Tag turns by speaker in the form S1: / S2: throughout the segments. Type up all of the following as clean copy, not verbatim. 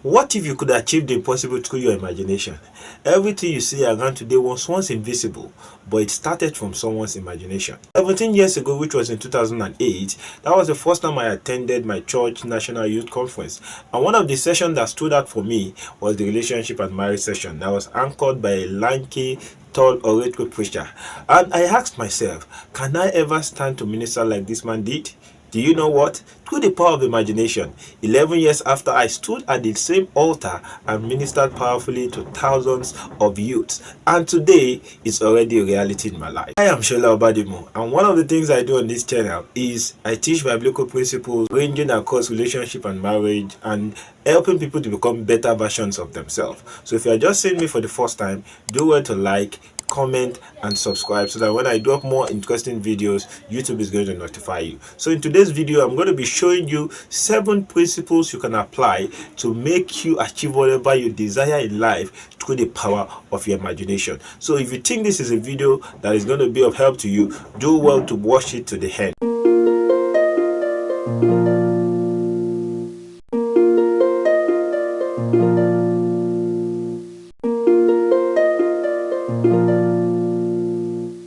S1: What if you could achieve the impossible through your imagination? Everything you see around today was once invisible, but it started from someone's imagination. 17 years ago, which was in 2008, that was the first time I attended my church national youth conference. And one of the sessions that stood out for me was the relationship and marriage session that was anchored by a lanky, tall oratorical preacher. And I asked myself, can I ever stand to minister like this man did? Do you know what? Through the power of imagination, 11 years after I stood at the same altar and ministered powerfully to thousands of youths, and today it's already a reality in my life. I am Shola Obadimo, and one of the things I do on this channel is I teach biblical principles ranging across relationship and marriage and helping people to become better versions of themselves. So if you are just seeing me for the first time, do well to like, comment and subscribe so that when I drop more interesting videos, YouTube is going to notify you. So in today's video, I'm going to be showing you 7 principles you can apply to make you achieve whatever you desire in life through the power of your imagination. So if you think this is a video that is going to be of help to you, do well to watch it to the end.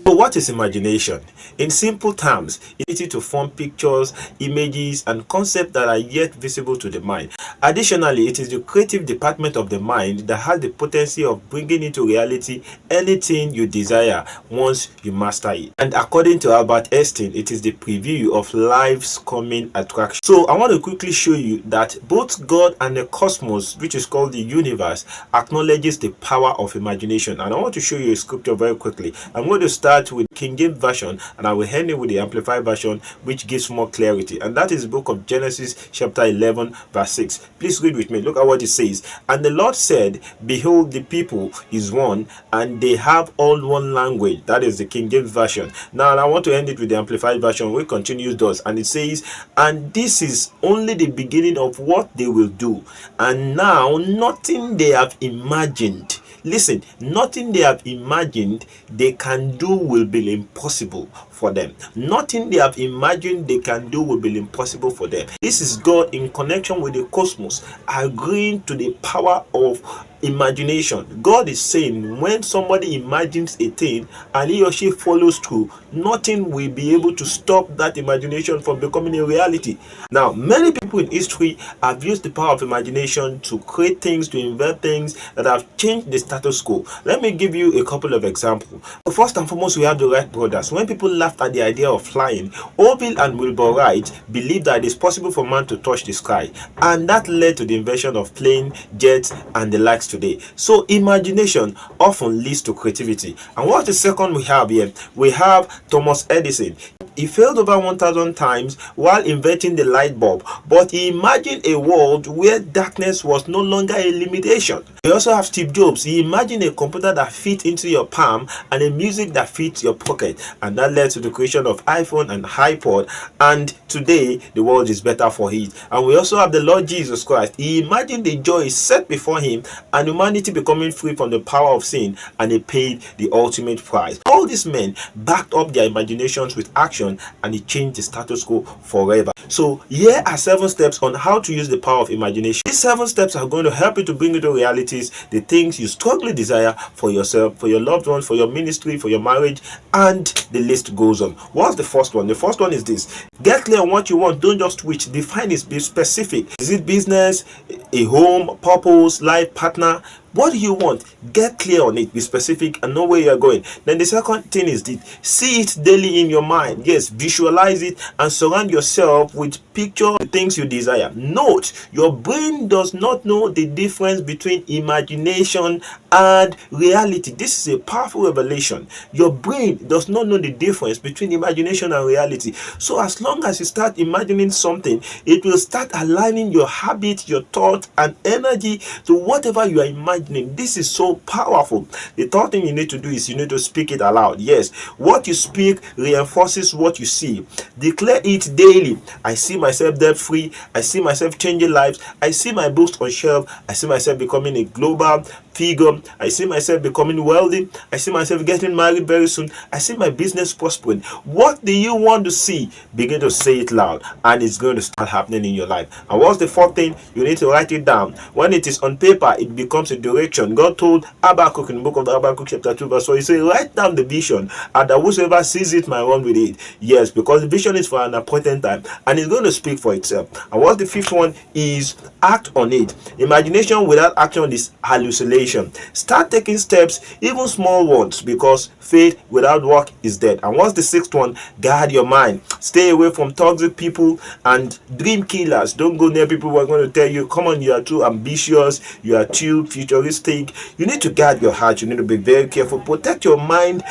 S1: So what is imagination? In simple terms, it is to form pictures, images, and concepts that are yet visible to the mind. Additionally, it is the creative department of the mind that has the potency of bringing into reality anything you desire once you master it. And according to Albert Einstein, it is the preview of life's coming attraction. So I want to quickly show you that both God and the cosmos, which is called the universe, acknowledges the power of imagination. And I want to show you a scripture very quickly. I'm going to start with King James Version and I will end it with the Amplified Version, which gives more clarity, and that is the book of Genesis chapter 11 verse 6. Please read with me. Look at what it says. And the Lord said, behold, the people is one, and they have all one language. That is the King James Version. Now I want to end it with the Amplified Version, which continues thus, and it says, and this is only the beginning of what they will do, and now nothing they have imagined, listen, nothing they have imagined they can do will be impossible for them. Nothing they have imagined they can do will be impossible for them. This is God in connection with the cosmos, agreeing to the power of imagination. God is saying when somebody imagines a thing and he or she follows through, nothing will be able to stop that imagination from becoming a reality. Now, many people in history have used the power of imagination to create things, to invent things that have changed the status quo. Let me give you a couple of examples. First and foremost, we have the Wright brothers. When people laughed at the idea of flying, Orville and Wilbur Wright believed that it is possible for man to touch the sky, and that led to the invention of plane, jets, and the likes today. So imagination often leads to creativity. And what's the second we have here? We have Thomas Edison. He failed over 1,000 times while inventing the light bulb, but he imagined a world where darkness was no longer a limitation. We also have Steve Jobs. He imagined a computer that fits into your palm and a music that fits your pocket, and that led to the creation of iPhone and iPod, and today the world is better for it. And we also have the Lord Jesus Christ. He imagined the joy set before him and humanity becoming free from the power of sin, and he paid the ultimate price. All these men backed up their imaginations with action, and it changed the status quo forever. So here are 7 steps on how to use the power of imagination. These 7 steps are going to help you to bring into realities the things you strongly desire for yourself, for your loved ones, for your ministry, for your marriage, and the list goes on. What's the first one? The first one is this: get clear on what you want. Don't just switch. Define it. Be specific. Is it business, a home, purpose, life, partner? What do you want? Get clear on it. Be specific and know where you're going. Then the second thing is this: see it daily in your mind. Yes, visualize it and surround yourself with picture the things you desire. Note, your brain does not know the difference between imagination and reality. This is a powerful revelation. Your brain does not know the difference between imagination and reality. So as long as you start imagining something, it will start aligning your habit, your thought, and energy to whatever you are imagining. This is so powerful. The third thing you need to do is you need to speak it aloud. Yes, what you speak reinforces what you see. Declare it daily. I see myself debt free. I see myself changing lives. I see my books on shelf. I see myself becoming a global figure. I see myself becoming wealthy. I see myself getting married very soon. I see my business prospering. What do you want to see? Begin to say it loud, and it's going to start happening in your life. And what's the fourth thing? You need to write it down. When it is on paper, it becomes a direction. God told Habakkuk in the book of Habakkuk chapter 2 verse 4, he said, write down the vision, and that whosoever sees it might run with it. Yes, because the vision is for an appointed time, and it's going to speak for itself. And what's the fifth one? Is act on it. Imagination without action is hallucination. Start taking steps, even small ones, because faith without work is dead. And what's the sixth one? Guard your mind. Stay away from toxic people and dream killers. Don't go near people who are going to tell you, come on, you are too ambitious, you are too futuristic. You need to guard your heart. You need to be very careful. Protect your mind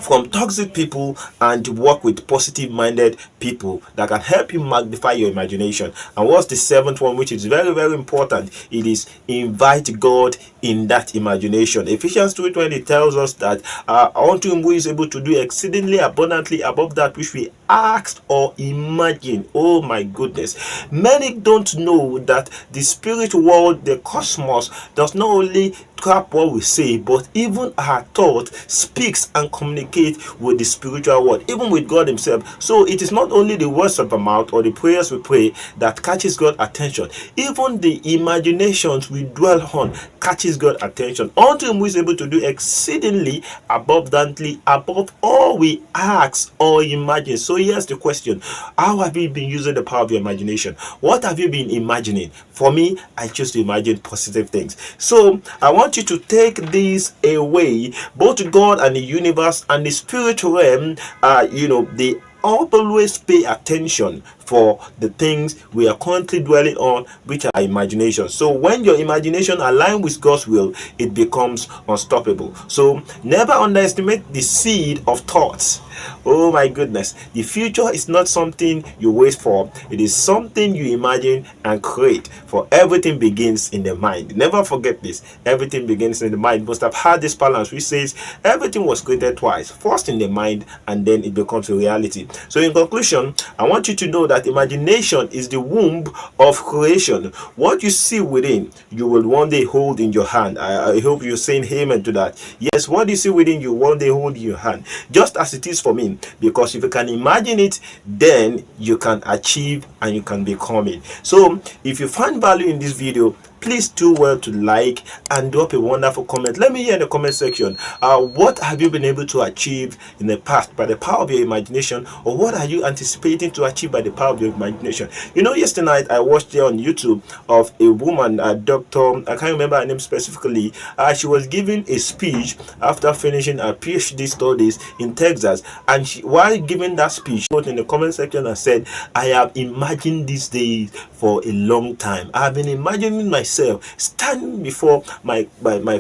S1: from toxic people and work with positive minded people that can help you magnify your imagination. And what's the seventh one, which is very, very important? It is invite God in that imagination. Ephesians 2:20 tells us that unto him who is able to do exceedingly abundantly above that which we asked or imagine. Oh my goodness, many don't know that the spirit world, the cosmos, does not only trap what we say, but even our thought speaks and communicates with the spiritual world, even with God himself. So it is not only the words of our mouth or the prayers we pray that catches God's attention, even the imaginations we dwell on catches God's attention. Unto him who is able to do exceedingly abundantly above all we ask or imagine. So here's the question: how have you been using the power of your imagination? What have you been imagining? For me, I choose to imagine positive things. So I want you to take this away. Both God and the universe and the spiritual realm, they always pay attention for the things we are currently dwelling on, which are imagination. So when your imagination aligns with God's will, it becomes unstoppable. So never underestimate the seed of thoughts. Oh my goodness, the future is not something you wait for, it is something you imagine and create. For everything begins in the mind. Never forget this: everything begins in the mind. You must have had this balance which says everything was created twice, first in the mind and then it becomes a reality. So in conclusion, I want you to know that imagination is the womb of creation. What you see within, you will one day hold in your hand. I hope you're saying amen to that. Yes, what you see within, you one day hold in your hand, just as it is for me. Because if you can imagine it, then you can achieve and you can become it. So if you find value in this video, please do well to like and drop a wonderful comment. Let me hear in the comment section, what have you been able to achieve in the past by the power of your imagination, or what are you anticipating to achieve by the power of your imagination? You know, yesterday night I watched here on YouTube of a woman, a doctor, I can't remember her name specifically. She was giving a speech after finishing her PhD studies in Texas, and while giving that speech, she wrote in the comment section and said, I have imagined these days for a long time. I have been imagining myself standing before my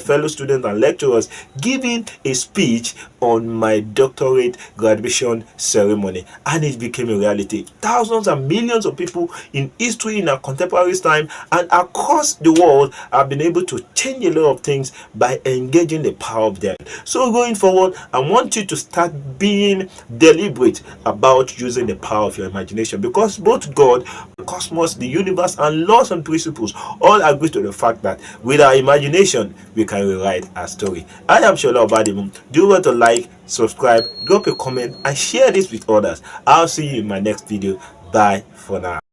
S1: fellow students and lecturers giving a speech on my doctorate graduation ceremony, and it became a reality. Thousands and millions of people in history, in our contemporary time and across the world, have been able to change a lot of things by engaging the power of them. So going forward, I want you to start being deliberate about using the power of your imagination, because both God, the cosmos, the universe, and laws and principles all agree to the fact that with our imagination we can rewrite our story. I am Shola Obadimu. Do well to like, subscribe, drop a comment, and share this with others. I'll see you in my next video. Bye for now.